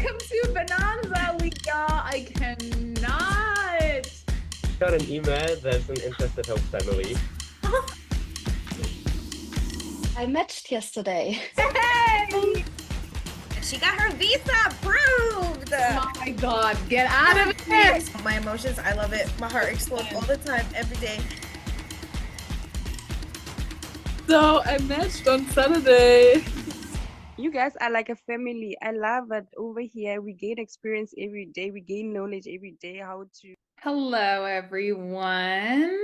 Welcome to Bonanza, y'all. I cannot. Got an email. There's an interested host family. I matched yesterday. Hey! She got her visa approved. Oh my God, get out of it. My emotions, I love it. My heart explodes all the time, every day. So I matched on Saturday. You guys are like a family. I love it. Over here, we gain experience every day. We gain knowledge every day. How to. Hello, everyone.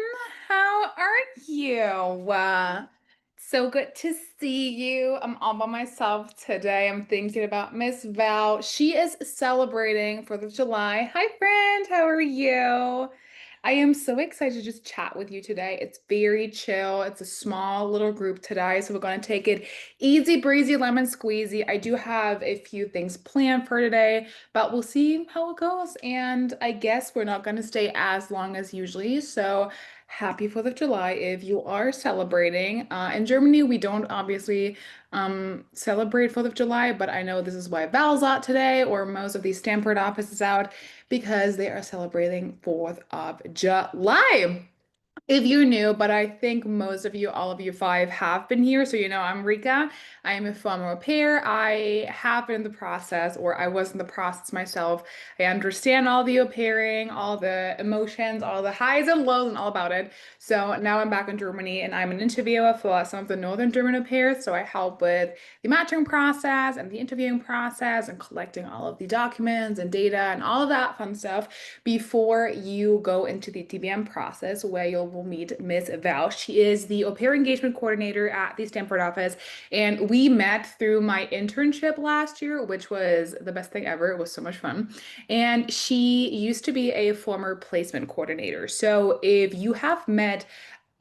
How are you? So good to see you. I'm all by myself today. I'm thinking about Miss Val. She is celebrating 4th of July. Hi, friend. How are you? I am so excited to just chat with you today. It's very chill. It's a small little group today, so we're going to take it easy breezy, lemon squeezy. I do have a few things planned for today, but we'll see how it goes. And I guess we're not going to stay as long as usually. So happy 4th of July if you are celebrating. In Germany, we don't obviously celebrate 4th of July, but I know this is why Val's out today, or most of the Stanford office is out because they are celebrating 4th of July. If you're new, but I think most of you, all of you five, have been here. So, I'm Rieke. I am a former au pair. I have been in the process, or I was in the process myself. I understand all the au pairing, all the emotions, all the highs and lows, and all about it. So now I'm back in Germany, and I'm an interviewer for some of the Northern German au pairs. So I help with the matching process and the interviewing process and collecting all of the documents and data and all of that fun stuff before you go into the TBM process where you'll meet Miss Val. She is the au pair engagement coordinator at the Stanford office, and we met through my internship last year, which was the best thing ever. It was so much fun. And she used to be a former placement coordinator. So if you have met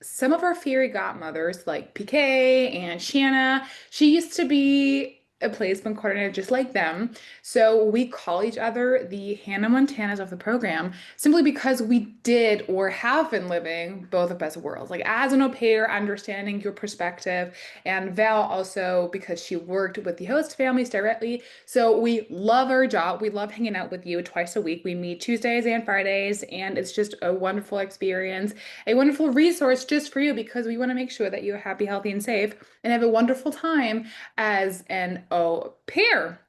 some of our fairy godmothers like PK and Shanna, she used to be a placement coordinator just like them. So we call each other the Hannah Montanas of the program simply because we did or have been living both of best worlds. Like as an au pair, understanding your perspective, and Val also because she worked with the host families directly. So we love our job. We love hanging out with you twice a week. We meet Tuesdays and Fridays, and it's just a wonderful experience, a wonderful resource just for you because we want to make sure that you're happy, healthy, and safe and have a wonderful time as an au pair.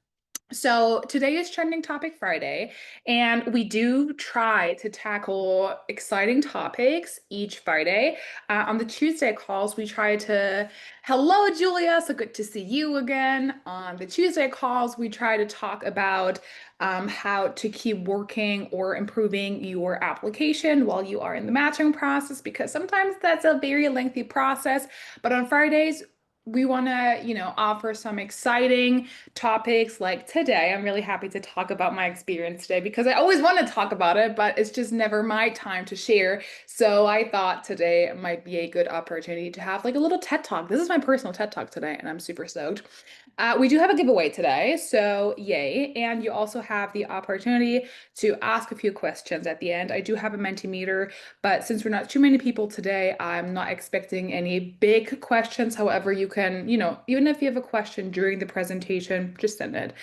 So today is Trending Topic Friday, and we do try to tackle exciting topics each Friday. On the Tuesday calls, we try to, hello, Julia, so good to see you again. On the Tuesday calls, we try to talk about how to keep working or improving your application while you are in the matching process, because sometimes that's a very lengthy process. But on Fridays, we want to, offer some exciting topics like today. I'm really happy to talk about my experience today because I always want to talk about it, but it's just never my time to share. So I thought today might be a good opportunity to have like a little TED Talk. This is my personal TED Talk today, and I'm super stoked. We do have a giveaway today, so yay. And you also have the opportunity to ask a few questions at the end. I do have a Mentimeter, but since we're not too many people today, I'm not expecting any big questions. However, you can, even if you have a question during the presentation, just send it.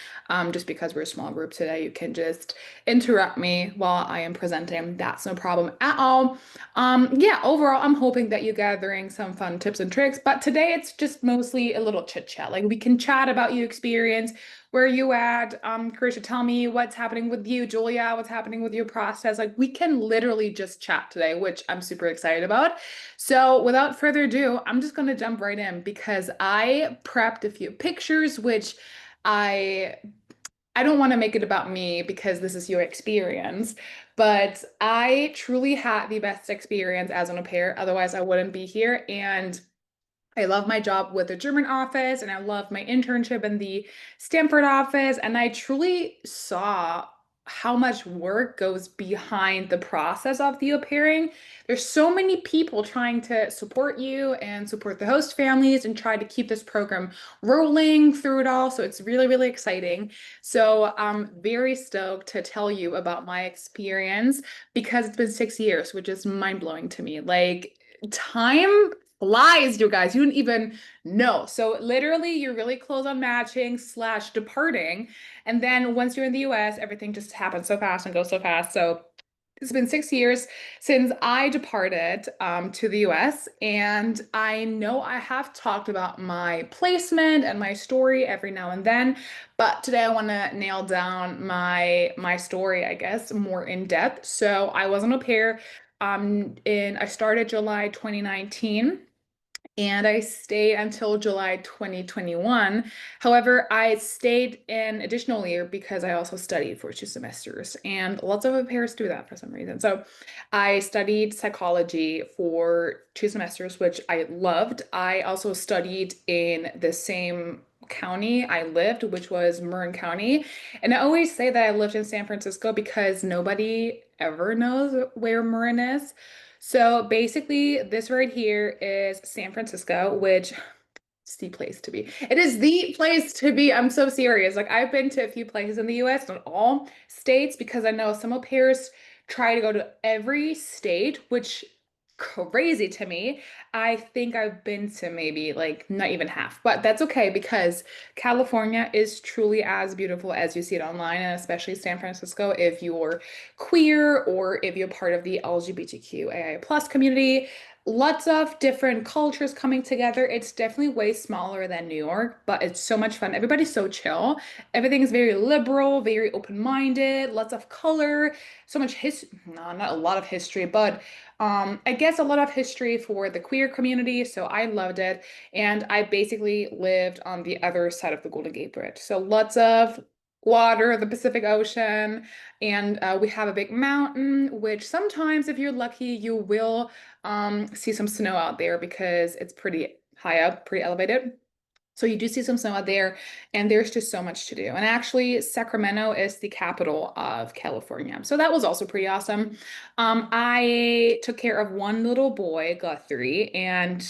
Just because we're a small group today, you can just interrupt me while I am presenting. That's no problem at all. Yeah, overall, I'm hoping that you're gathering some fun tips and tricks, but today it's just mostly a little chit chat. Like we can chat about your experience, where you at? Krisha, tell me what's happening with you. Julia, what's happening with your process? Like we can literally just chat today, which I'm super excited about. So without further ado, I'm just gonna jump right in because I prepped a few pictures, which I I don't want to make it about me because this is your experience, but I truly had the best experience as an au pair. Otherwise, I wouldn't be here. And I love my job with the German office, and I love my internship in the Stanford office. And I truly saw how much work goes behind the process of the au pairing. There's so many people trying to support you and support the host families and try to keep this program rolling through it all. So it's really, really exciting. So I'm very stoked to tell you about my experience because it's been 6 years, which is mind blowing to me. Like, time flies, you guys. You didn't even know. So literally, you're really close on matching slash departing. And then once you're in the US, everything just happens so fast and goes so fast. So it's been 6 years since I departed to the US, and I know I have talked about my placement and my story every now and then, but today I want to nail down my story, I guess, more in depth. So I was an au pair I started July 2019 and I stayed until July 2021. However, I stayed an additional year because I also studied for 2 semesters, and lots of au pairs do that for some reason. So I studied psychology for 2 semesters, which I loved. I also studied in the same county I lived, which was Marin County. And I always say that I lived in San Francisco because nobody ever knows where Marin is. So basically, this right here is San Francisco, which is the place to be. It is the place to be. I'm so serious. Like I've been to a few places in the US, not all states, because I know some au pairs try to go to every state, which crazy to me. I think I've been to maybe like not even half, but that's okay because California is truly as beautiful as you see it online, and especially San Francisco if you're queer or if you're part of the LGBTQAI plus community. Lots of different cultures coming together. It's definitely way smaller than New York, but it's so much fun. Everybody's so chill. Everything is very liberal, very open-minded, lots of color, so much no, not a lot of history, but I guess a lot of history for the queer community. So I loved it. And I basically lived on the other side of the Golden Gate Bridge. So lots of water, the Pacific Ocean, and we have a big mountain, which sometimes, if you're lucky, you will see some snow out there because it's pretty high up, pretty elevated. So you do see some snow out there, and there's just so much to do. And actually, Sacramento is the capital of California. So that was also pretty awesome. I took care of one little boy, Guthrie, and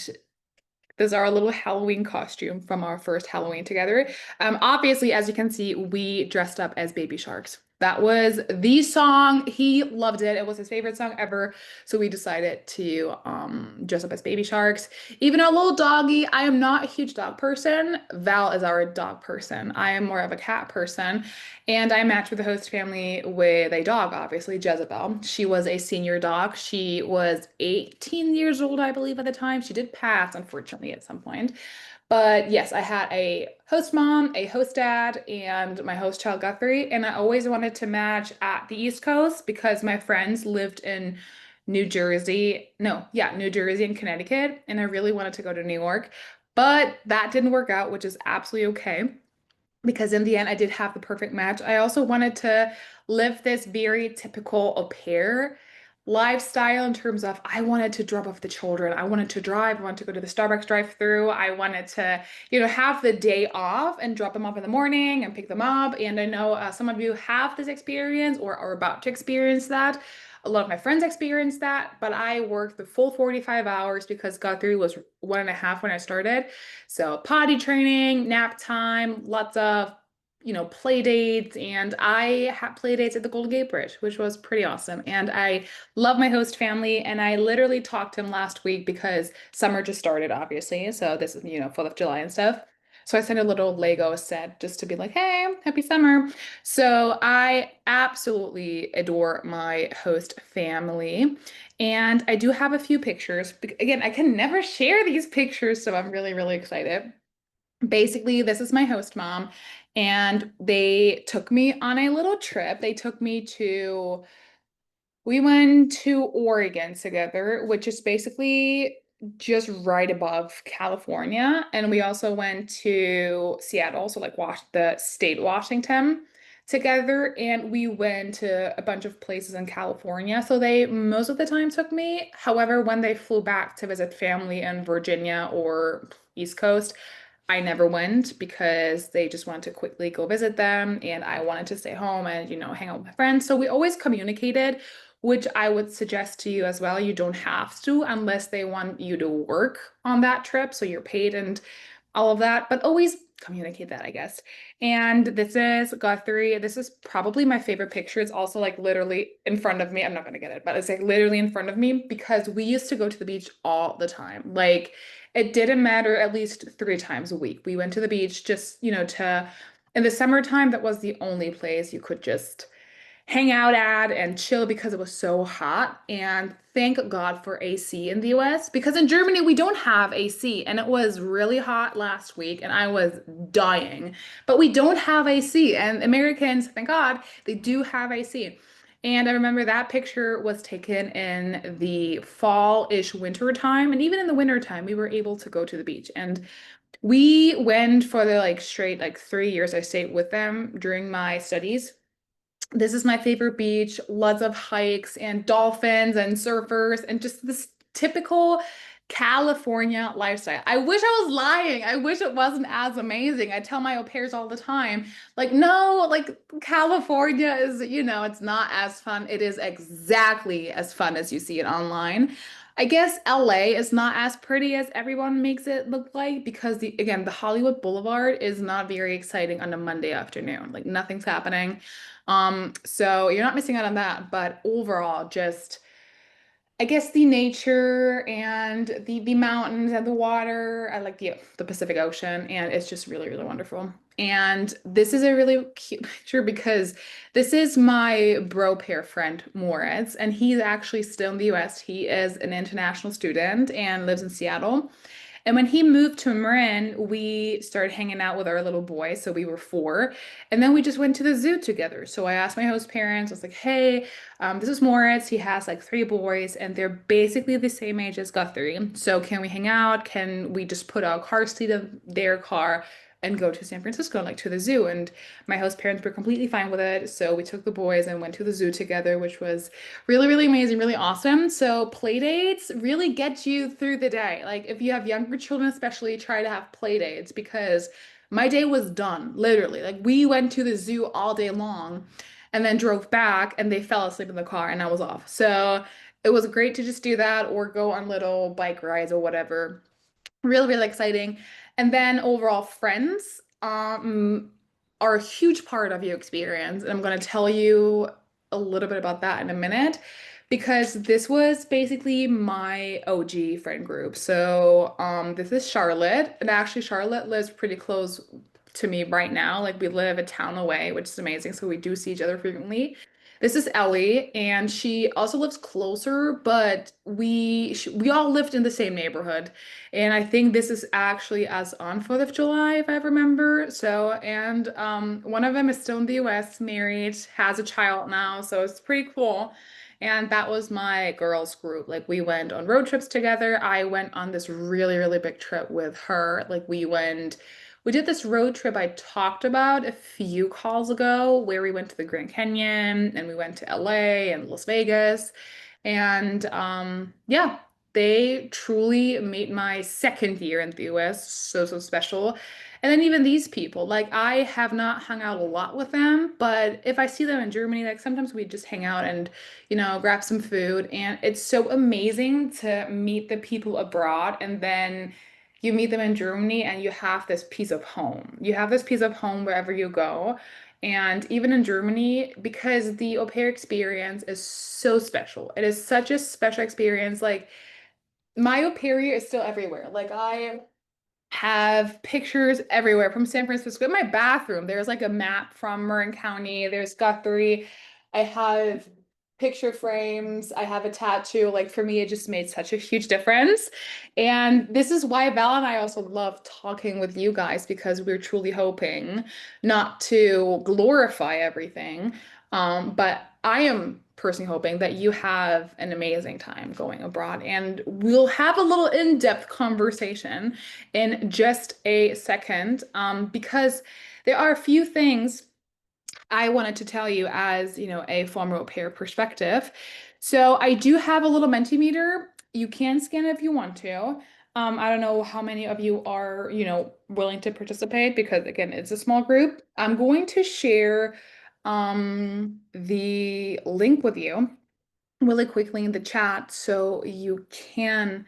this is our little Halloween costume from our first Halloween together. Obviously, as you can see, we dressed up as baby sharks. That was the song. He loved it. It was his favorite song ever. So we decided to dress up as baby sharks. Even our little doggy, I am not a huge dog person. Val is our dog person. I am more of a cat person. And I matched with the host family with a dog, obviously, Jezebel. She was a senior dog. She was 18 years old, I believe, at the time. She did pass, unfortunately, at some point. But yes, I had a host mom, a host dad, and my host child Guthrie. And I always wanted to match at the East Coast because my friends lived in New Jersey. No, yeah, New Jersey and Connecticut. And I really wanted to go to New York. But that didn't work out, which is absolutely okay because in the end, I did have the perfect match. I also wanted to live this very typical au pair lifestyle in terms of I wanted to drop off the children. I wanted to drive. I wanted to go to the Starbucks drive-through. I wanted to, have the day off and drop them off in the morning and pick them up. And I know some of you have this experience or are about to experience that. A lot of my friends experienced that, but I worked the full 45 hours because Guthrie was 1.5 when I started. So potty training, nap time, lots of, play dates. And I had play dates at the Golden Gate Bridge, which was pretty awesome. And I love my host family. And I literally talked to him last week because summer just started, obviously. So this is, 4th of July and stuff. So I sent a little Lego set just to be like, hey, happy summer. So I absolutely adore my host family. And I do have a few pictures. Again, I can never share these pictures, so I'm really, really excited. Basically, this is my host mom, and they took me on a little trip. We went to Oregon together, which is basically just right above California. And we also went to Seattle, so like the state Washington together. And we went to a bunch of places in California. So they most of the time took me. However, when they flew back to visit family in Virginia or East Coast, I never went because they just wanted to quickly go visit them and I wanted to stay home and, hang out with my friends. So we always communicated, which I would suggest to you as well. You don't have to unless they want you to work on that trip. So you're paid and all of that, but always communicate that, I guess. And this is Guthrie. This is probably my favorite picture. It's also like literally in front of me. I'm not gonna get it, but it's like literally in front of me because we used to go to the beach all the time. Like it didn't matter, at least 3 times a week. We went to the beach just, to in the summertime, that was the only place you could just hang out at and chill because it was so hot. And thank God for AC in the US because in Germany we don't have AC and it was really hot last week and I was dying. But we don't have AC and Americans, thank God, they do have AC. And I remember that picture was taken in the fall-ish winter time. And even in the winter time, we were able to go to the beach. And we went for the like straight like 3 years I stayed with them during my studies. This is my favorite beach, lots of hikes and dolphins and surfers and just this typical California lifestyle. I wish I was lying. I wish it wasn't as amazing. I tell my au pairs all the time, like, no, like California is, it's not as fun. It is exactly as fun as you see it online. I guess LA is not as pretty as everyone makes it look like because again, the Hollywood Boulevard is not very exciting on a Monday afternoon. Like nothing's happening. So you're not missing out on that, but overall, just I guess the nature and the mountains and the water. I like the Pacific Ocean, and it's just really, really wonderful. And this is a really cute picture because this is my bro pair friend Moritz, and he's actually still in the US. He is an international student and lives in Seattle. And when he moved to Marin, we started hanging out with our little boy. So we were 4. And then we just went to the zoo together. So I asked my host parents, I was like, hey, this is Moritz. He has like 3 boys, and they're basically the same age as Guthrie. So can we hang out? Can we just put our car seat in their car and go to San Francisco, like to the zoo? And my host parents were completely fine with it. So we took the boys and went to the zoo together, which was really, really amazing, really awesome. So play dates really get you through the day. Like if you have younger children, especially try to have play dates because my day was done, literally. Like we went to the zoo all day long and then drove back and they fell asleep in the car and I was off. So it was great to just do that or go on little bike rides or whatever. Really, really exciting. And then overall, friends are a huge part of your experience. And I'm going to tell you a little bit about that in a minute because this was basically my OG friend group. So this is Charlotte. And actually, Charlotte lives pretty close to me right now. Like we live a town away, which is amazing. So we do see each other frequently. This is Ellie, and she also lives closer, but we all lived in the same neighborhood. And I think this is actually as on 4th of July, if I remember. So, and one of them is still in the US, married, has a child now, so it's pretty cool. And that was my girls group. Like we went on road trips together. I went on this really, really big trip with her. Like we did this road trip I talked about a few calls ago where we went to the Grand Canyon and we went to LA and Las Vegas. And yeah, they truly made my second year in the US so, so special. And then even these people, like I have not hung out a lot with them, but if I see them in Germany, like sometimes we just hang out and, grab some food. And it's so amazing to meet the people abroad and then you meet them in Germany and you have this piece of home. You have this piece of home wherever you go. And even in Germany, because the au pair experience is so special. It is such a special experience. Like my au pair year is still everywhere. Like I have pictures everywhere from San Francisco. In my bathroom, there's like a map from Marin County. There's Guthrie. I have picture frames. I have a tattoo. Like for me, it just made such a huge difference. And this is why Val and I also love talking with you guys because we're truly hoping not to glorify everything. But I am personally hoping that you have an amazing time going abroad and we'll have a little in-depth conversation in just a second because there are a few things I wanted to tell you as, a former au pair perspective. So I do have a little Mentimeter. You can scan it if you want to. I don't know how many of you are, willing to participate because again, it's a small group. I'm going to share the link with you really quickly in the chat so you can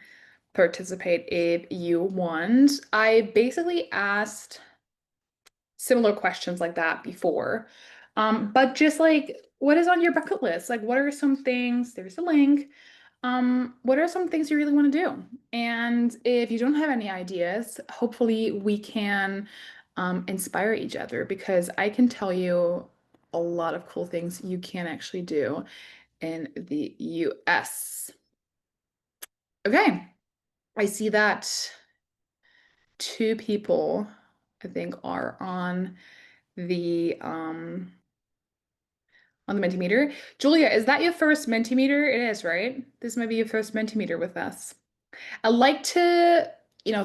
participate if you want. I basically asked similar questions like that before. But just like, what is on your bucket list? Like, what are some things? There's a link. What are some things you really want to do? And if you don't have any ideas, hopefully we can inspire each other because I can tell you a lot of cool things you can actually do in the US. Okay, I see that two people, I think, are the on the Mentimeter. Julia, is that your first Mentimeter? It is, right? This might be your first Mentimeter with us. I like to,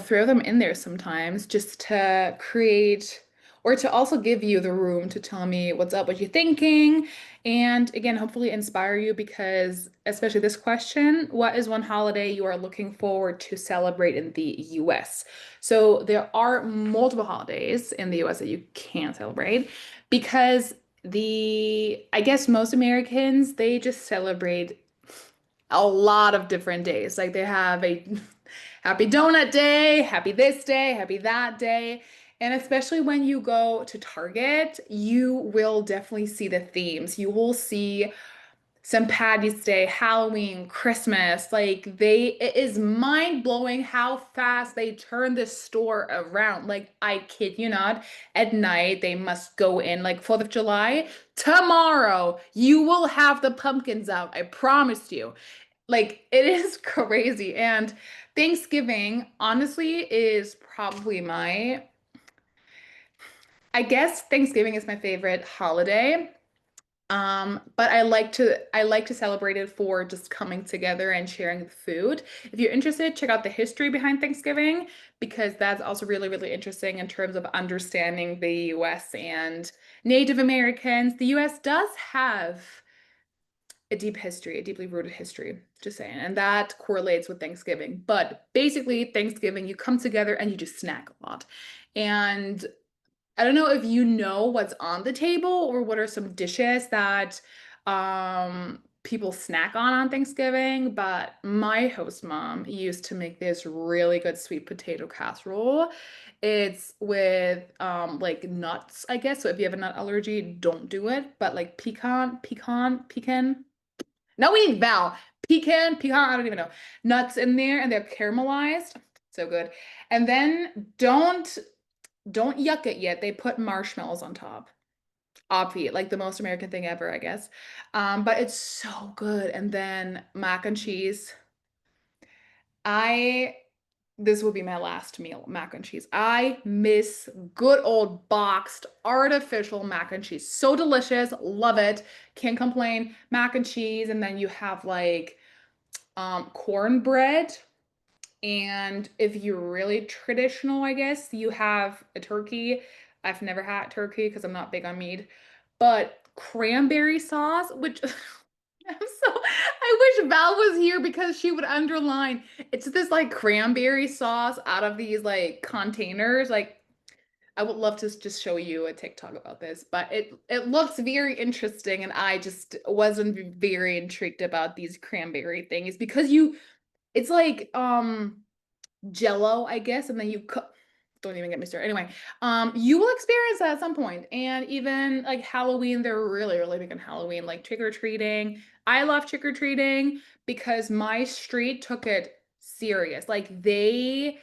throw them in there sometimes just to create or to also give you the room to tell me what's up, what you're thinking, and again, hopefully inspire you because, especially this question, what is one holiday you are looking forward to celebrate in the US? So there are multiple holidays in the US that you can celebrate because I guess most Americans, they just celebrate a lot of different days. Like they have a happy donut day, happy this day, happy that day. And especially when you go to Target, you will definitely see the themes. You will see St. Patty's Day, Halloween, Christmas. It is mind-blowing how fast they turn this store around. Like, I kid you not, at night they must go in, like 4th of July. Tomorrow, you will have the pumpkins out. I promise you. Like, it is crazy. And Thanksgiving, honestly, is probably I guess Thanksgiving is my favorite holiday. But I like to celebrate it for just coming together and sharing the food. If you're interested, check out the history behind Thanksgiving because that's also really, really interesting in terms of understanding the US and Native Americans. The US does have a deep history, a deeply rooted history, just saying. And that correlates with Thanksgiving. But basically, Thanksgiving, you come together and you just snack a lot. And I don't know if you know what's on the table or what are some dishes that people snack on Thanksgiving, but my host mom used to make this really good sweet potato casserole. It's with like nuts, I guess. So if you have a nut allergy, don't do it. But like pecan. No, we need Val. Pecan, I don't even know. Nuts in there and they're caramelized. So good. And then don't yuck it yet. They put marshmallows on top. Obvi, like the most American thing ever, I guess. But it's so good. And then mac and cheese. I This will be my last meal, mac and cheese. I miss good old boxed artificial mac and cheese. So delicious, love it. Can't complain. Mac and cheese, and then you have like cornbread. And if you're really traditional, I guess, you have a turkey. I've never had turkey because I'm not big on meat, but cranberry sauce, which I wish Val was here because she would underline. It's this like cranberry sauce out of these like containers. Like I would love to just show you a TikTok about this, but it looks very interesting and I just wasn't very intrigued about these cranberry things because it's like Jello, I guess, and then you cook. Don't even get me started. Anyway, you will experience that at some point, and even like Halloween, they're really, really big on Halloween, like trick or treating. I love trick or treating because my street took it serious. Like there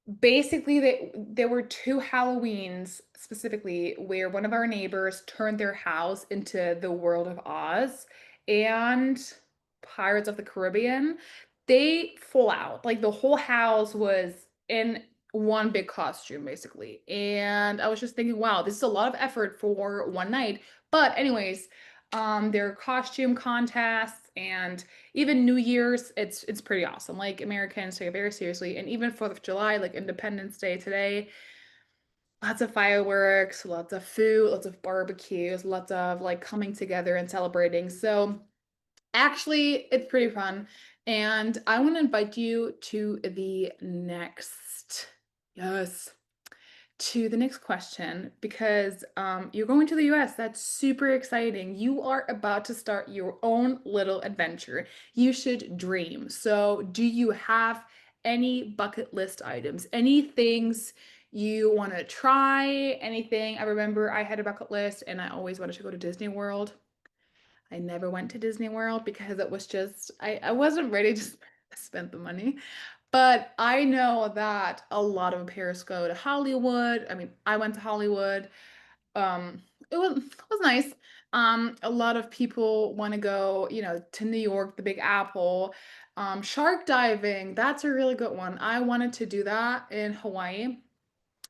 were two Halloweens specifically where one of our neighbors turned their house into the world of Oz and Pirates of the Caribbean. They full out, like the whole house was in one big costume basically. And I was just thinking, wow, this is a lot of effort for one night. But anyways, there are costume contests and even New Year's, it's pretty awesome. Like Americans take it very seriously, and even 4th of July, like Independence Day today, lots of fireworks, lots of food, lots of barbecues, lots of like coming together and celebrating. So actually, it's pretty fun, and I want to invite you to the next, yes, to the next question because you're going to the US. That's super exciting. You are about to start your own little adventure. You should dream. So, do you have any bucket list items? Any things you want to try anything. I remember I had a bucket list and I always wanted to go to Disney World. I never went to Disney World because it was just, I wasn't ready to spend the money. But I know that a lot of pairs go to Hollywood. I mean, I went to Hollywood. Um, it was nice. A lot of people want to go, to New York, the Big Apple. Shark diving, that's a really good one. I wanted to do that in Hawaii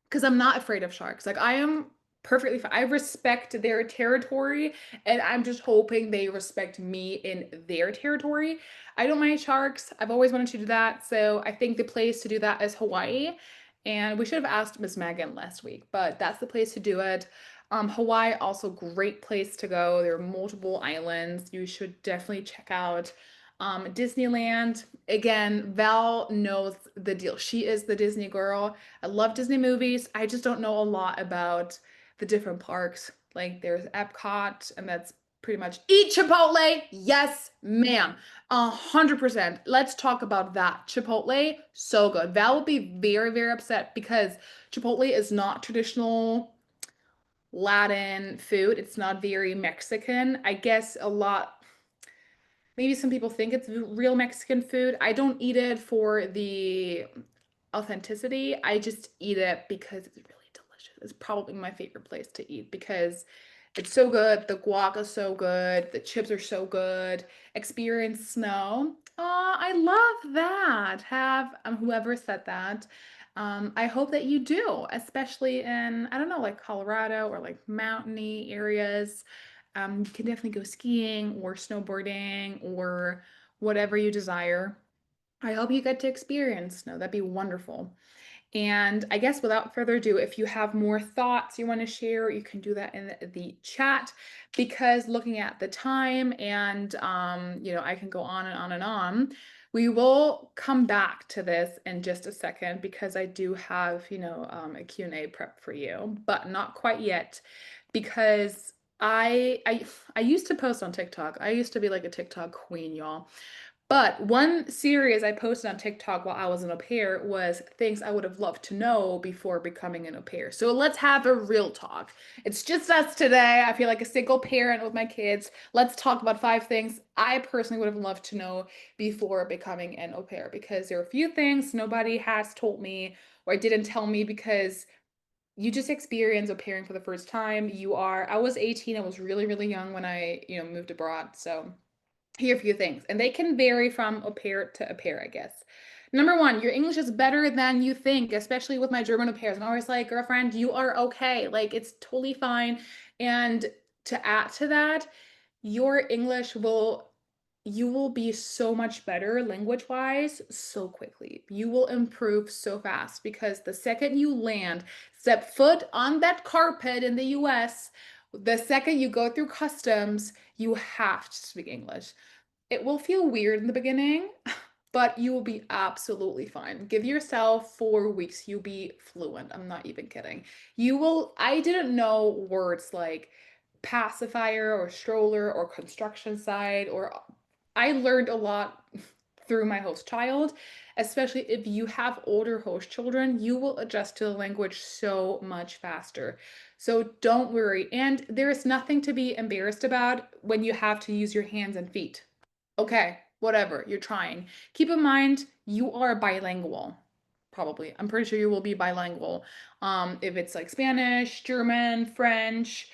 because I'm not afraid of sharks. Like I am perfectly fine. I respect their territory and I'm just hoping they respect me in their territory. I don't mind sharks. I've always wanted to do that. So I think the place to do that is Hawaii. And we should have asked Miss Megan last week, but that's the place to do it. Hawaii, also great place to go. There are multiple islands. You should definitely check out Disneyland. Again, Val knows the deal. She is the Disney girl. I love Disney movies. I just don't know a lot about the different parks. Like there's Epcot, and that's pretty much eat Chipotle. Yes, ma'am. 100%. Let's talk about that. Chipotle, so good. Val will be very, very upset because Chipotle is not traditional Latin food. It's not very Mexican. I guess a lot, maybe some people think it's real Mexican food. I don't eat it for the authenticity. I just eat it because it's really delicious. It's probably my favorite place to eat because it's so good. The guac is so good. The chips are so good. Experience snow. Oh, I love that. Have whoever said that. I hope that you do, especially in, I don't know, like Colorado or like mountainy areas. You can definitely go skiing or snowboarding or whatever you desire. I hope you get to experience snow. That'd be wonderful. And I guess without further ado, if you have more thoughts you want to share, you can do that in the chat because looking at the time and I can go on and on and on. We will come back to this in just a second because I do have, a Q&A prep for you, but not quite yet because I used to post on TikTok. I used to be like a TikTok queen, y'all. But one series I posted on TikTok while I was an au pair was things I would have loved to know before becoming an au pair. So let's have a real talk. It's just us today. I feel like a single parent with my kids. Let's talk about 5 things I personally would have loved to know before becoming an au pair because there are a few things nobody has told me or didn't tell me because you just experience au pairing for the first time. I was 18. I was really, really young when I, moved abroad. So here are a few things, and they can vary from au pair to au pair, I guess. Number one, your English is better than you think, especially with my German au pairs. I'm always like, girlfriend, you are okay. Like, it's totally fine. And to add to that, your English you will be so much better language-wise so quickly. You will improve so fast because the second you step foot on that carpet in the US, the second you go through customs, you have to speak English. It will feel weird in the beginning, but you will be absolutely fine. Give yourself 4 weeks, you'll be fluent. I'm not even kidding. I didn't know words like pacifier or stroller or construction site, or I learned a lot through my host child, especially if you have older host children, you will adjust to the language so much faster. So don't worry. And there is nothing to be embarrassed about when you have to use your hands and feet. Okay, whatever, you're trying. Keep in mind, you are bilingual. Probably. I'm pretty sure you will be bilingual. If it's like Spanish, German, French,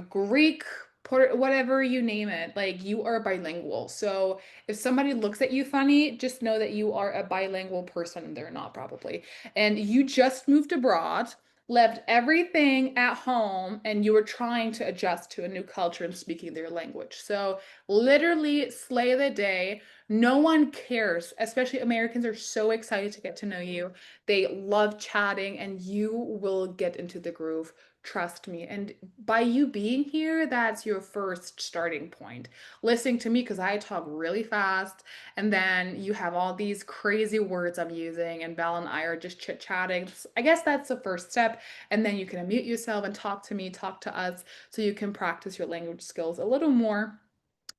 Greek, whatever you name it, like you are bilingual. So if somebody looks at you funny, just know that you are a bilingual person and they're not probably. And you just moved abroad, left everything at home, and you were trying to adjust to a new culture and speaking their language. So literally slay the day. No one cares, especially Americans are so excited to get to know you. They love chatting and you will get into the groove. Trust me. And by you being here, that's your first starting point. Listening to me because I talk really fast, and then you have all these crazy words I'm using, and Val and I are just chit-chatting. I guess that's the first step. And then you can unmute yourself and talk to me, talk to us, so you can practice your language skills a little more.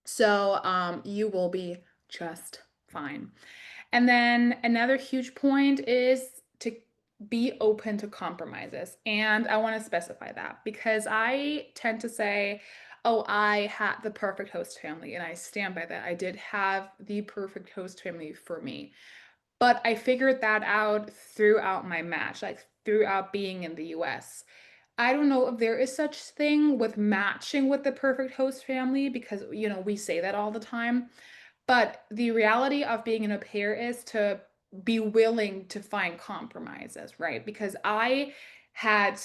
So you will be just fine. And then another huge point is to be open to compromises. And I want to specify that because I tend to say, oh, I had the perfect host family, and I stand by that. I did have the perfect host family for me. But I figured that out throughout my match, like throughout being in the US. I don't know if there is such thing with matching with the perfect host family because, we say that all the time. But the reality of being an au pair is to be willing to find compromises, right? Because I had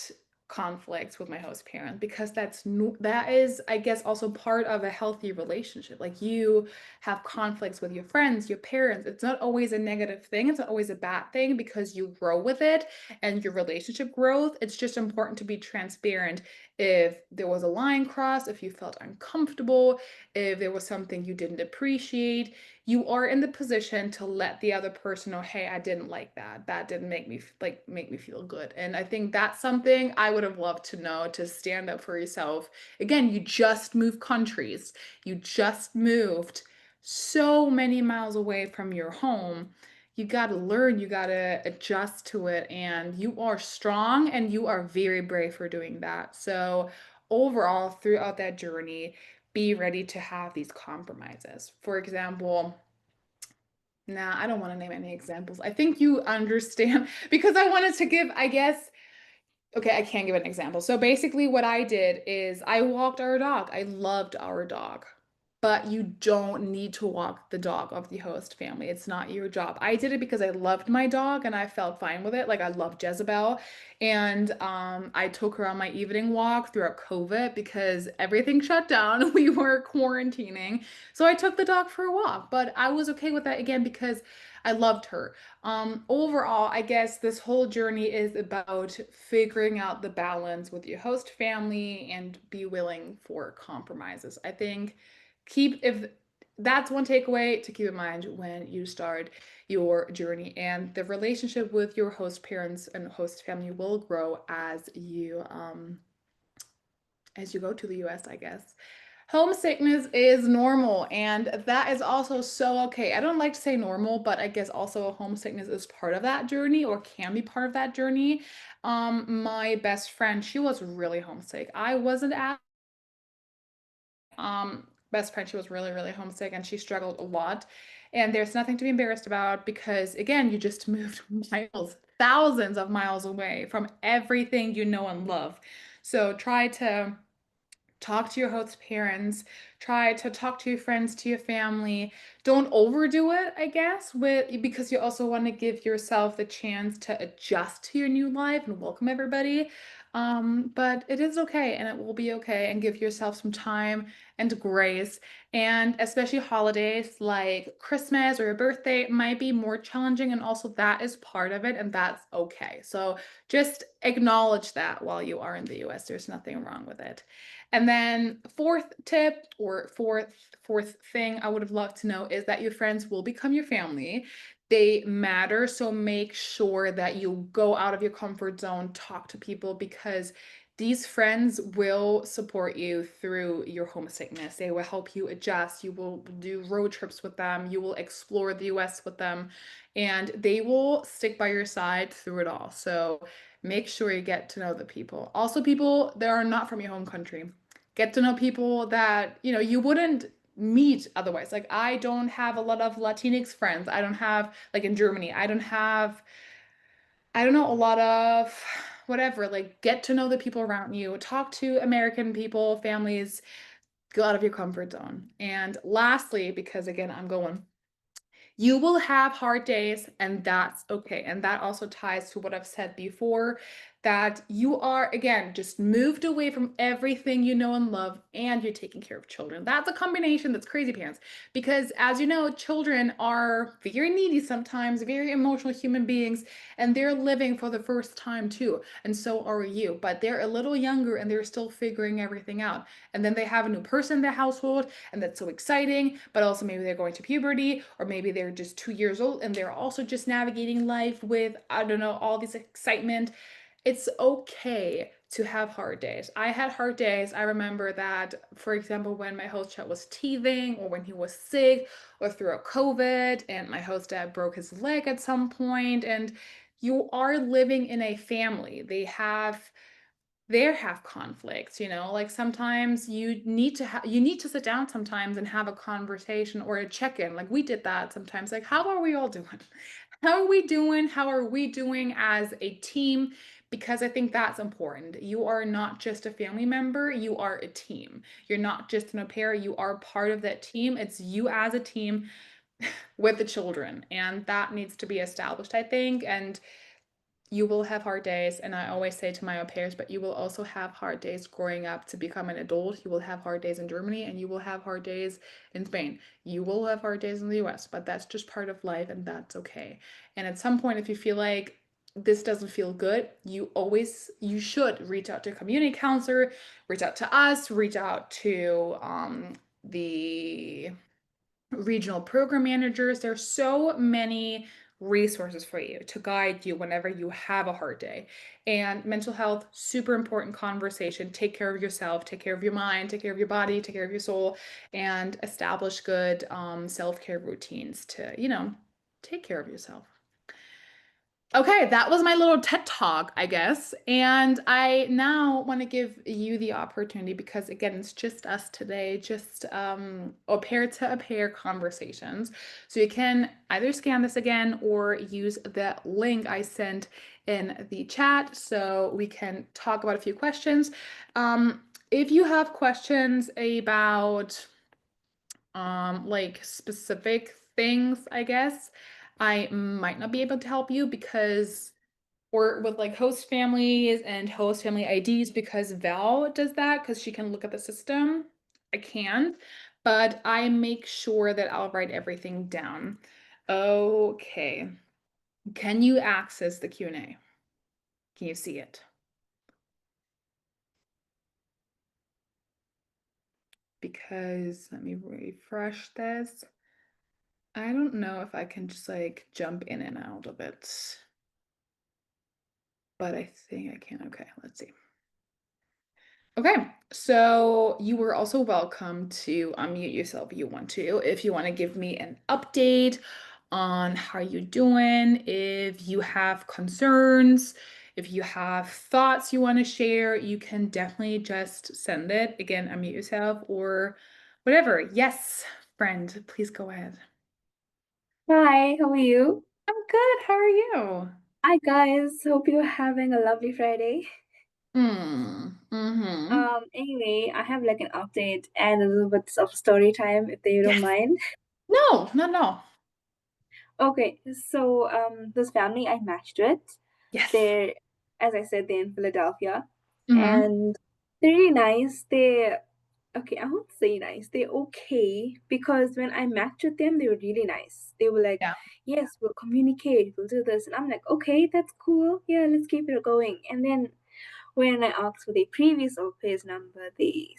conflicts with my host parent because that is, I guess, also part of a healthy relationship. Like you have conflicts with your friends, your parents. It's not always a negative thing. It's not always a bad thing because you grow with it and your relationship growth. It's just important to be transparent if there was a line crossed, if you felt uncomfortable, if there was something you didn't appreciate, you are in the position to let the other person know, hey, I didn't like that. That didn't make me feel good. And I think that's something I would have loved to know, to stand up for yourself. Again, you just moved countries. You just moved so many miles away from your home. You got to learn, you got to adjust to it, and you are strong and you are very brave for doing that. So, overall, throughout that journey, be ready to have these compromises. For example, nah, I don't want to name any examples. I think you understand because I wanted to give, I guess, okay, I can't give an example. So basically, what I did is I walked our dog. I loved our dog. But you don't need to walk the dog of the host family. It's not your job. I did it because I loved my dog and I felt fine with it. Like I love Jezebel. And I took her on my evening walk throughout COVID because everything shut down. We were quarantining. So I took the dog for a walk. But I was okay with that again because I loved her. Overall, I guess this whole journey is about figuring out the balance with your host family and be willing for compromises. I think keep if that's one takeaway to keep in mind when you start your journey, and the relationship with your host parents and host family will grow as you go to the US, I guess. Homesickness is normal, and that is also so okay. I don't like to say normal, but I guess also homesickness is part of that journey or can be part of that journey. My best friend, she was really homesick. I wasn't at best friend, she was really, really homesick and she struggled a lot. And there's nothing to be embarrassed about because again, you just moved miles, thousands of miles away from everything you know and love. So try to talk to your host parents, try to talk to your friends, to your family. Don't overdo it, I guess, with because you also want to give yourself the chance to adjust to your new life and welcome everybody. But it is okay and it will be okay, and give yourself some time and grace. And especially holidays like Christmas or your birthday might be more challenging, and also that is part of it, and that's okay. So just acknowledge that while you are in the US. There's nothing wrong with it. And then fourth tip or fourth thing I would have loved to know is that your friends will become your family. They matter, so make sure that you go out of your comfort zone, talk to people because these friends will support you through your homesickness. They will help you adjust. You will do road trips with them. You will explore the US with them, and they will stick by your side through it all. So make sure you get to know the people. Also, people that are not from your home country. Get to know people that, you wouldn't meet otherwise. Like I don't have a lot of Latinx friends. I don't have like in Germany. I don't know a lot of whatever. Like get to know the people around you. Talk to American people, families, go out of your comfort zone. And lastly, because again, I'm going, you will have hard days, and that's okay. And that also ties to what I've said before, that you are, again, just moved away from everything you know and love, and you're taking care of children. That's a combination that's crazy pants. Because as you know, children are very needy sometimes, very emotional human beings, and they're living for the first time too. And so are you. But they're a little younger and they're still figuring everything out. And then they have a new person in the household, and that's so exciting, but also maybe they're going to puberty, or maybe they're just 2 years old and they're also just navigating life with, I don't know, all this excitement. It's okay to have hard days. I had hard days. I remember that, for example, when my host chat was teething, or when he was sick, or throughout COVID, and my host dad broke his leg at some point, and you are living in a family. They have conflicts, like sometimes you need to sit down sometimes and have a conversation or a check-in. Like we did that sometimes. Like, how are we all doing? How are we doing? How are we doing as a team? Because I think that's important. You are not just a family member, you are a team. You're not just an au pair, you are part of that team. It's you as a team with the children. And that needs to be established, I think. And you will have hard days, and I always say to my au pairs, but you will also have hard days growing up to become an adult. You will have hard days in Germany, and you will have hard days in Spain. You will have hard days in the US, but that's just part of life, and that's okay. And at some point, if you feel like this doesn't feel good, you should reach out to a community counselor, reach out to us, reach out to the regional program managers. There's so many resources for you to guide you whenever you have a hard day. And mental health, super important conversation. Take care of yourself, take care of your mind, take care of your body, take care of your soul, and establish good self-care routines to, take care of yourself. Okay, that was my little TED talk, I guess. And I now want to give you the opportunity because again, it's just us today, just au pair to au pair conversations. So you can either scan this again or use the link I sent in the chat so we can talk about a few questions. If you have questions about like specific things, I guess I might not be able to help you because or with like host families and host family IDs because Val does that because she can look at the system. I can't, but I make sure that I'll write everything down. Okay. Can you access the Q&A? Can you see it? Because let me refresh this. I don't know if I can just like jump in and out of it, but I think I can. Okay, let's see. Okay, so you were also welcome to unmute yourself if you want to. If you want to give me an update on how you're doing, if you have concerns, if you have thoughts you want to share, you can definitely just send it. Again, unmute yourself or whatever. Yes, friend, please go ahead. Hi, how are you? I'm good. How are you? Hi guys, hope you're having a lovely Friday. Mm-hmm. Anyway, I have like an update and a little bit of story time if you don't Yes. mind. No, not at all. Okay, so this family I matched with, Yes. they're, as I said, they're in Philadelphia, Mm-hmm. and they're really nice. Okay, I won't say nice. They're okay because when I matched with them, they were really nice. They were like, Yeah. "Yes, we'll communicate, we'll do this," and I'm like, "Okay, that's cool. Yeah, let's keep it going." And then when I asked for their previous au pair's number, they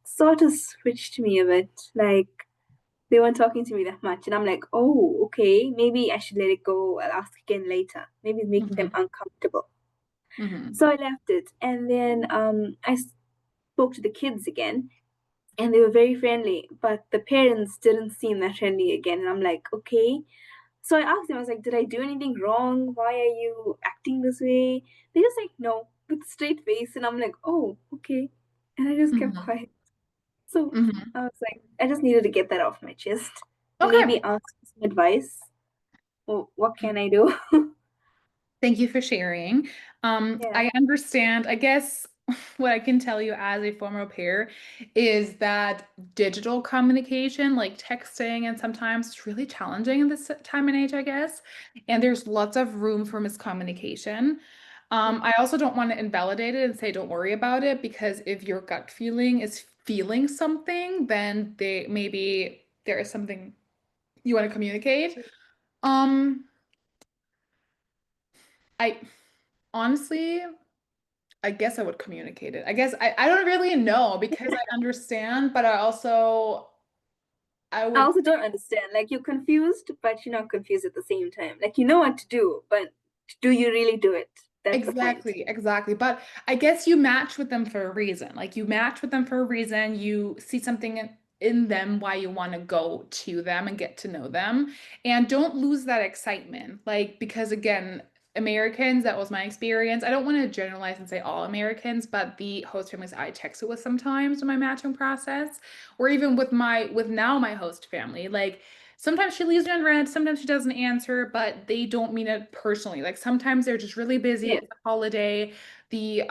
sort of switched me a bit. Like they weren't talking to me that much, and I'm like, "Oh, okay, maybe I should let it go. I'll ask again later. Maybe it's making them Mm-hmm. uncomfortable." Mm-hmm. So I left it, and then I spoke to the kids again, and they were very friendly, but the parents didn't seem that friendly again. And I'm like, okay. So I asked them, I was like, did I do anything wrong? Why are you acting this way? They just like, no, with a straight face. And I'm like, oh, okay. And I just kept Mm-hmm. quiet. So Mm-hmm. I was like, I just needed to get that off my chest and Okay. maybe ask for some advice. Well, what can I do? Thank you for sharing. Yeah. I understand. I guess what I can tell you as a former au pair is that digital communication, like texting, and sometimes it's really challenging in this time and age, I guess. And there's lots of room for miscommunication. I also don't want to invalidate it and say don't worry about it because if your gut feeling is feeling something, then maybe there is something you want to communicate. Um, I honestly, I guess I would communicate it. I guess I don't really know because I understand, but I I would also don't understand. Like you're confused, but you're not confused at the same time. Like you know what to do, but do you really do it? That's the point. exactly. But I guess you match with them for a reason. Like you match with them for a reason. You see something in them why you want to go to them and get to know them. And don't lose that excitement. Like because again, Americans, that was my experience. I don't want to generalize and say all Americans, but the host families I texted with sometimes in my matching process, or even with my host family, like sometimes she leaves me on red, sometimes she doesn't answer, but they don't mean it personally. Like sometimes they're just really busy. Yeah. It's a holiday. The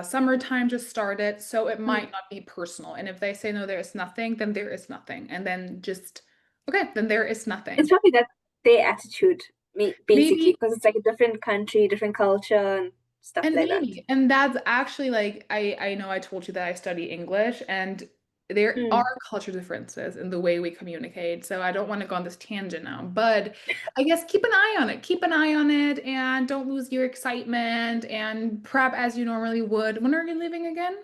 summertime just started, so it Mm. might not be personal. And if they say no, there is nothing, then there is nothing. And then just okay, then there is It's nothing. probably that their attitude, basically, Maybe because it's like a different country, different culture, and stuff and like that. maybe and that's actually like I know I told you that I study English and there are Mm. culture differences in the way we communicate. So I don't want to go on this tangent now, but I guess keep an eye on it. Keep an eye on it and don't lose your excitement and prep as you normally would. When are you leaving again?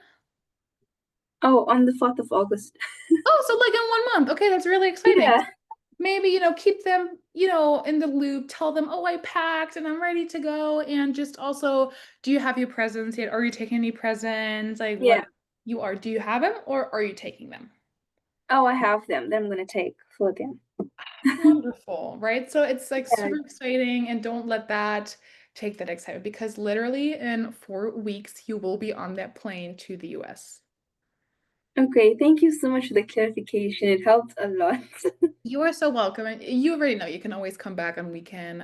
Oh, on the 4th of August. Oh, so like in 1 month. Okay, that's really exciting. Yeah. Maybe, keep them, in the loop. Tell them, oh, I packed and I'm ready to go. And just also, do you have your presents yet? Are you taking any presents? Like what Yeah. you are, do you have them or are you taking them? Oh, I have them. Then I'm gonna take for them. Wonderful, right? So it's like Yeah. super exciting and don't let that take that excitement because literally in 4 weeks you will be on that plane to the US. Okay, thank you so much for the clarification. It helped a lot. You are so welcome. And you already know you can always come back and we can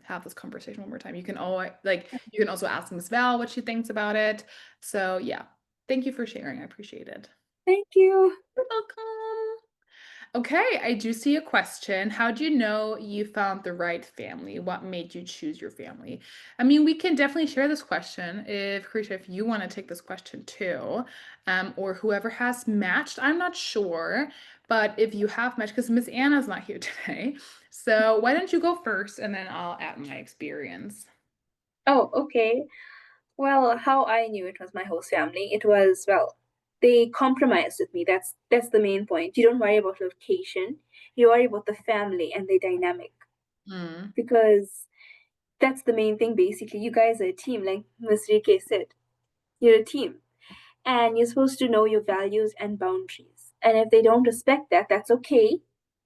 have this conversation one more time. You can always you can also ask Miss Val what she thinks about it. So yeah, thank you for sharing. I appreciate it. Thank you. You're welcome. Okay, I do see a question. How do you know you found the right family? What made you choose your family? I mean, we can definitely share this question if Krisha, if you want to take this question too, or whoever has matched. I'm not sure, but if you have matched, because Miss Anna's not here today, so why don't you go first, and then I'll add my experience. Oh, okay. Well, how I knew it was my host family, it was, well, they compromised with me. That's the main point. You don't worry about location. You worry about the family and the dynamic. Mm, Because that's the main thing basically. You guys are a team, like Miss Rieke said. You're a team. And you're supposed to know your values and boundaries. And if they don't respect that, that's okay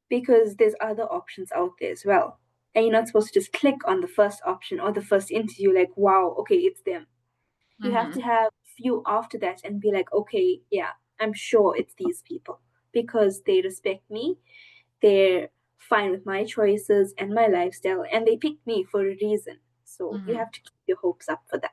because there's other options out there as well. And you're not supposed to just click on the first option or the first interview, like, wow, okay, it's them. You have mm-hmm, to have a few after that and be like, okay, yeah, I'm sure it's these people because they respect me, they're fine with my choices and my lifestyle, and they picked me for a reason. So you mm-hmm. have to keep your hopes up for that.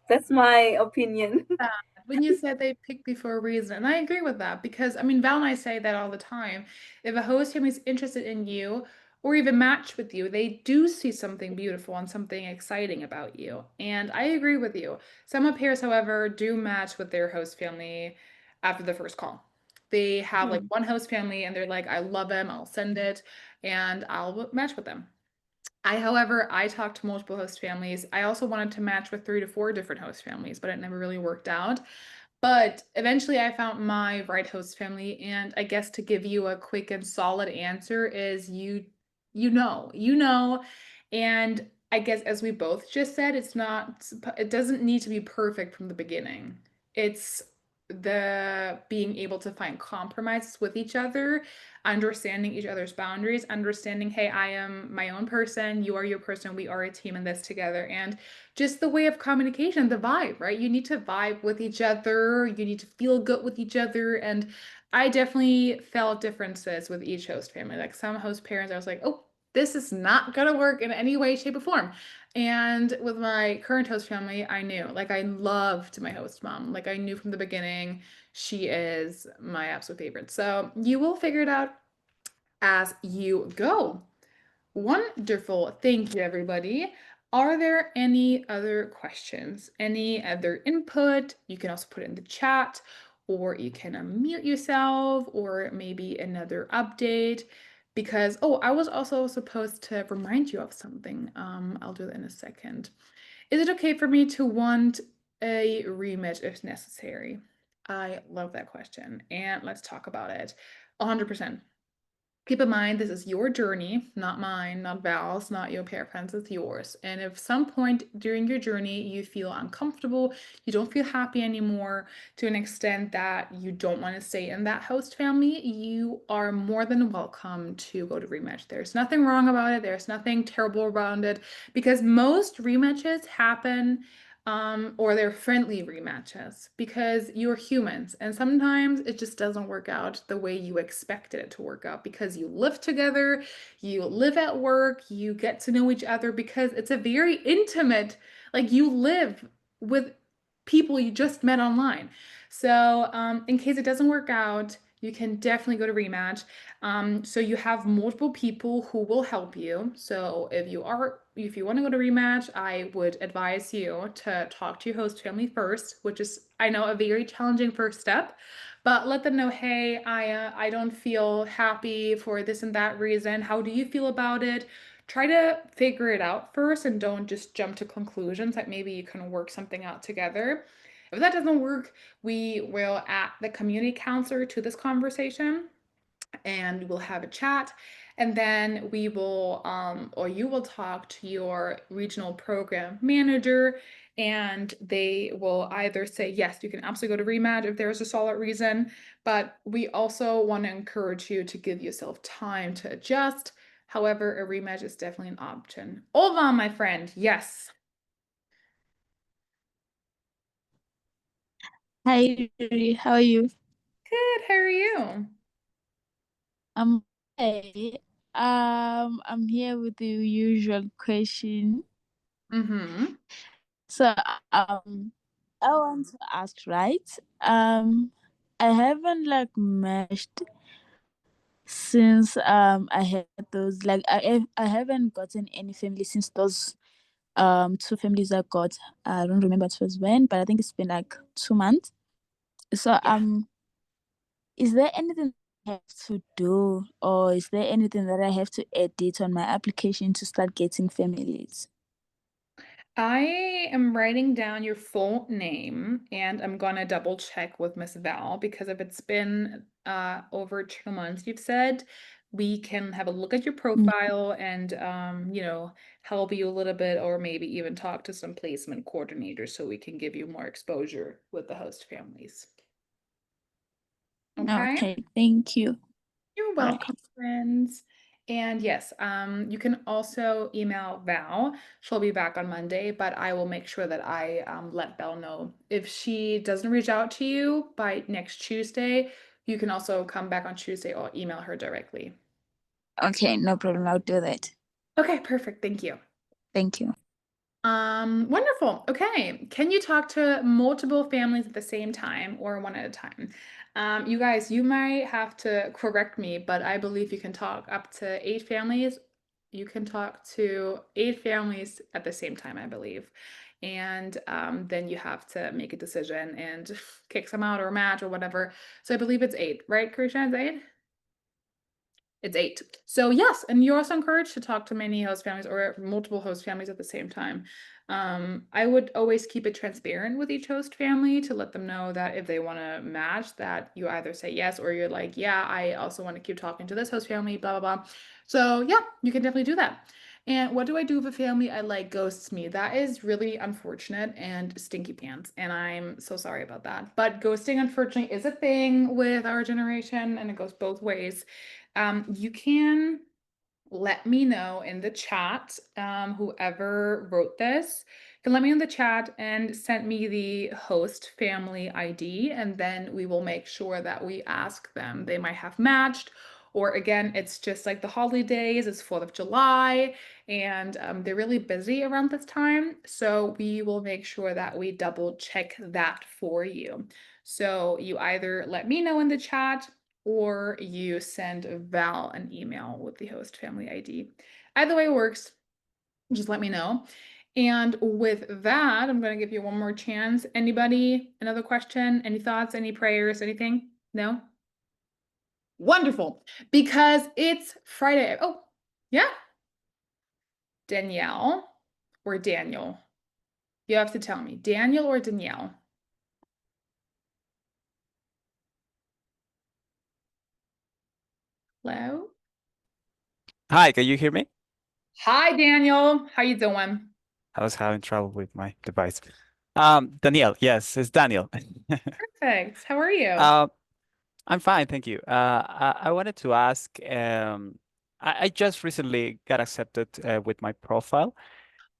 That's my opinion. That. When you said they picked me for a reason, and I agree with that because I mean Val and I say that all the time. If a host family is interested in you or even match with you, they do see something beautiful and something exciting about you. And I agree with you. Some pairs, however, do match with their host family after the first call. They have like Hmm. one host family and they're like, I love them, I'll send it, and I'll match with them. I talked to multiple host families. I also wanted to match with 3 to 4 different host families, but it never really worked out. But eventually I found my right host family, and I guess to give you a quick and solid answer is you know, and I guess as we both just said, it doesn't need to be perfect from the beginning. It's the being able to find compromises with each other, understanding each other's boundaries, understanding, hey, I am my own person, you are your person, we are a team in this together, and just the way of communication, the vibe, right? You need to vibe with each other, you need to feel good with each other. And I definitely felt differences with each host family. Like some host parents, I was like, oh, this is not gonna work in any way, shape, or form. And with my current host family, I knew, like, I loved my host mom. Like, I knew from the beginning she is my absolute favorite. So you will figure it out as you go. Wonderful. Thank you, everybody. Are there any other questions? Any other input? You can also put it in the chat, or you can unmute yourself, or maybe another update. Because, oh, I was also supposed to remind you of something. I'll do that in a second. Is it okay for me to want a rematch if necessary? I love that question, and let's talk about it. 100%. Keep in mind, this is your journey, not mine, not Val's, not your parents, it's yours. And if some point during your journey you feel uncomfortable, you don't feel happy anymore to an extent that you don't want to stay in that host family, you are more than welcome to go to rematch. There's nothing wrong about it, there's nothing terrible around it, because most rematches happen or they're friendly rematches because you're humans and sometimes it just doesn't work out the way you expected it to work out because you live together, you live at work, you get to know each other because it's a very intimate, like you live with people you just met online. So, in case it doesn't work out, you can definitely go to rematch. So you have multiple people who will help you. So if you want to go to rematch, I would advise you to talk to your host family first, which is I know a very challenging first step, but let them know, hey, I don't feel happy for this and that reason. How do you feel about it? Try to figure it out first and don't just jump to conclusions that maybe you can work something out together. If that doesn't work, we will add the community counselor to this conversation and we'll have a chat. And then we will, or you will talk to your regional program manager, and they will either say, yes, you can absolutely go to rematch if there's a solid reason. But we also want to encourage you to give yourself time to adjust. However, a rematch is definitely an option. Olva, my friend, yes. Hi, Yuri. How are you? Good, how are you? I'm okay. I'm here with the usual question. Mm-hmm. So, I want to ask, right? I haven't like meshed since I had those like I haven't gotten any family since those two families I got. I don't remember it was when, but I think it's been like 2 months. So Yeah. is there anything I have to do, or is there anything that I have to edit on my application to start getting families? I am writing down your full name and I'm gonna double check with Miss Val because if it's been over 2 months, you've said, we can have a look at your Mm. profile and help you a little bit or maybe even talk to some placement coordinators so we can give you more exposure with the host families. Okay? Okay, thank you. You're All right. welcome, friends. And yes, you can also email Val. She'll be back on Monday, but I will make sure that I let Val know. If she doesn't reach out to you by next Tuesday, you can also come back on Tuesday or email her directly. Okay, no problem. I'll do that. Okay, perfect. Thank you. Thank you. Wonderful. Okay. Can you talk to multiple families at the same time or one at a time? You guys, you might have to correct me, but I believe you can talk up to 8 families. You can talk to 8 families at the same time, I believe. And then you have to make a decision and kick some out or match or whatever. So I believe it's 8, right, Krisha? It's 8? It's 8. So yes, and you're also encouraged to talk to many host families or multiple host families at the same time. I would always keep it transparent with each host family to let them know that if they want to match, that you either say yes or you're like, yeah, I also want to keep talking to this host family, blah, blah, blah. So yeah, you can definitely do that. And what do I do if a family I like ghosts me? That is really unfortunate and stinky pants, and I'm so sorry about that. But ghosting, unfortunately, is a thing with our generation, and it goes both ways. You can let me know in the chat, whoever wrote this can let me know in the chat and send me the host family ID, and then we will make sure that we ask them. They might have matched, or again, it's just like the holidays, it's 4th of July, and they're really busy around this time. So we will make sure that we double check that for you. So you either let me know in the chat or you send Val an email with the host family ID. Either way works, just let me know. And with that, I'm going to give you one more chance. Anybody, another question, any thoughts, any prayers, anything? No? Wonderful, because it's Friday. Oh, yeah. Danielle or Daniel? You have to tell me, Daniel or Danielle? Hello? Hi, can you hear me? Hi, Daniel. How you doing? I was having trouble with my device. Daniel, yes, it's Daniel. Perfect. How are you? Um, I'm fine, thank you. I wanted to ask, I just recently got accepted with my profile,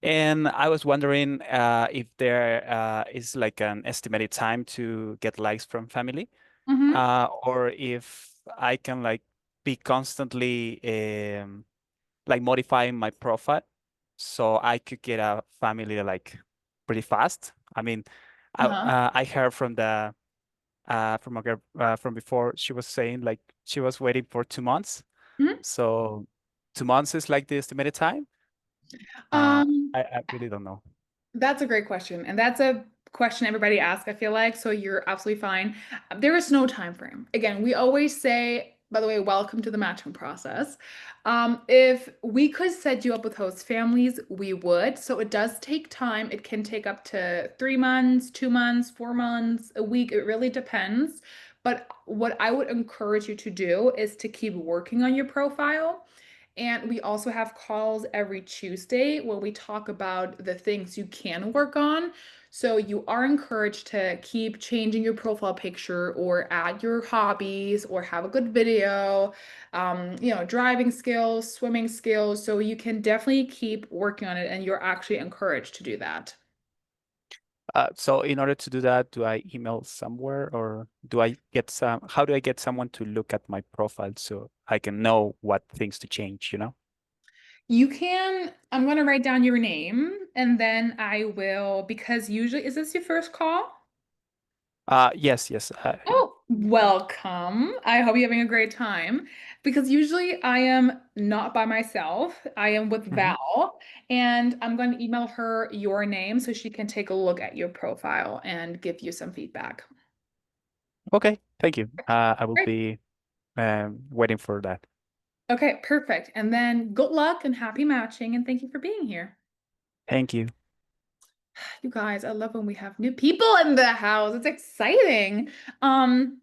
and I was wondering if there is like an estimated time to get likes from family, Mm-hmm. or if I can like be constantly like modifying my profile so I could get a family like pretty fast. I mean, Uh-huh. I heard from the from a girl from before. She was saying like she was waiting for 2 months. Mhm. So 2 months is like the estimated time. Um, I really don't know. That's a great question. And that's a question everybody asks, I feel like. So you're absolutely fine. There is no time frame. Again, we always say, by the way, welcome to the matching process. If we could set you up with host families, we would. So it does take time. It can take up to 3 months, 2 months, 4 months, a week. It really depends. But what I would encourage you to do is to keep working on your profile. And we also have calls every Tuesday where we talk about the things you can work on. So you are encouraged to keep changing your profile picture or add your hobbies or have a good video, driving skills, swimming skills. So you can definitely keep working on it and you're actually encouraged to do that. So in order to do that, do I email somewhere or do I get some, how do I get someone to look at my profile so I can know what things to change, you know? You can, I'm going to write down your name and then I will, because usually, is this your first call? Yes, yes. Oh, welcome. I hope you're having a great time because usually I am not by myself. I am with Mhm. Val, and I'm going to email her your name so she can take a look at your profile and give you some feedback. Okay, thank you. I will Great. be waiting for that. Okay, perfect. And then good luck and happy matching, and thank you for being here. Thank you. You guys, I love when we have new people in the house. It's exciting. Um,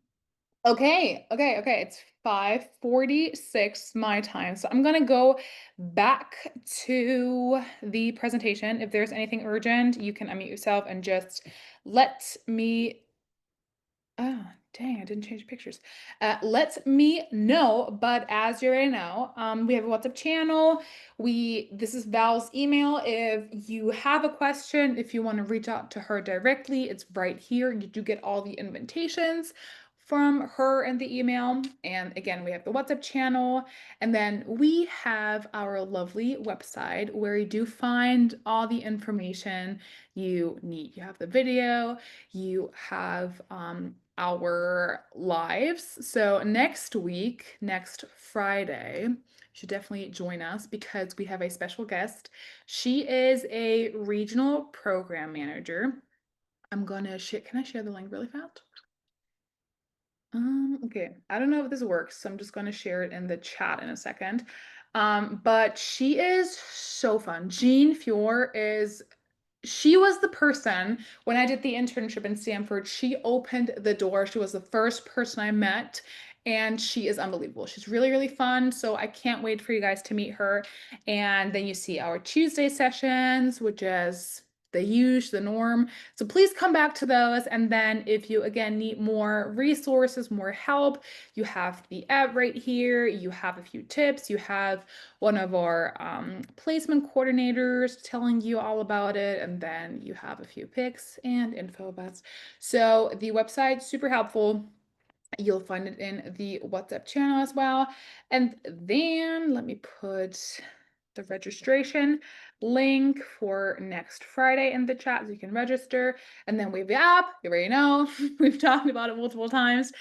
okay. It's 5:46 my time. So I'm gonna go back to the presentation. If there's anything urgent, you can unmute yourself and just let me oh, dang, I didn't change pictures. Let me know, but as you already know, we have a WhatsApp channel. This is Val's email. If you have a question, if you want to reach out to her directly, it's right here. You do get all the invitations from her in the email. And again, we have the WhatsApp channel, and then we have our lovely website where you do find all the information you need. You have the video, you have our lives. So next week, next Friday, you should definitely join us because we have a special guest. She is a regional program manager. I'm gonna share, can I share the link really fast? Okay. I don't know if this works, so I'm just gonna share it in the chat in a second. But she is so fun. Jean Fior is she was the person when I did the internship in Stanford. She opened the door. She was the first person I met, and she is unbelievable. She's really, really fun. So I can't wait for you guys to meet her. And then you see our Tuesday sessions, which is the norm. So please come back to those. And then if you again need more resources, more help, you have the app right here. You have a few tips. You have one of our placement coordinators telling you all about it, and then you have a few pics and info about it. So the website super helpful. You'll find it in the WhatsApp channel as well. And then let me put the registration link for next Friday in the chat so you can register. And then we have the app. You already know. We've talked about it multiple times.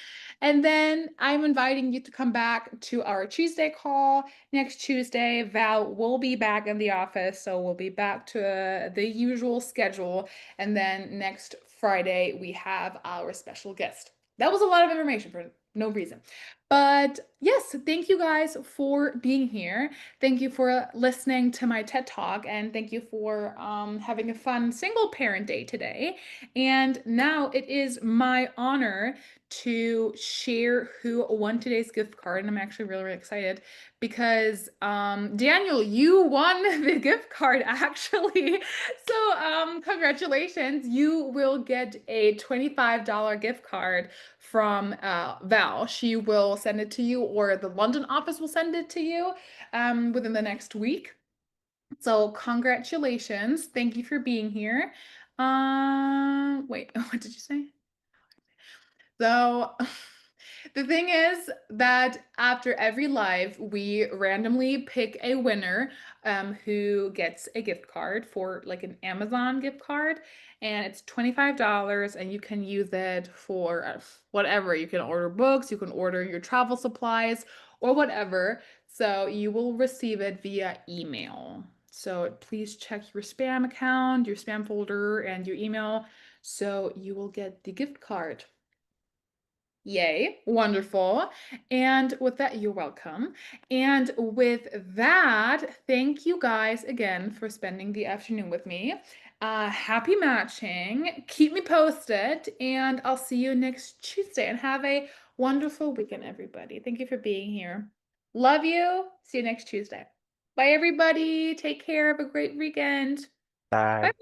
And then I'm inviting you to come back to our Tuesday call next Tuesday. Val will be back in the office, so we'll be back to the usual schedule. And then next Friday, we have our special guest. That was a lot of information for no reason. But yes, thank you guys for being here. Thank you for listening to my TED Talk, and thank you for having a fun single parent day today. And now it is my honor to share who won today's gift card. And I'm actually really, really excited because Daniel, you won the gift card actually. So congratulations. You will get a $25 gift card from Val. She will send it to you, or the London office will send it to you within the next week. So congratulations. Thank you for being here. Wait, what did you say? So the thing is that after every live, we randomly pick a winner who gets a gift card for like an Amazon gift card, and it's $25 and you can use it for whatever. You can order books, you can order your travel supplies or whatever. So you will receive it via email. So please check your spam account, your spam folder, and your email so you will get the gift card. Yay, wonderful. And with that, you're welcome. And with that, thank you guys again for spending the afternoon with me. Happy matching. Keep me posted, and I'll see you next Tuesday. And have a wonderful weekend, everybody. Thank you for being here. Love you. See you next Tuesday. Bye, everybody. Take care. Have a great weekend. Bye. Bye.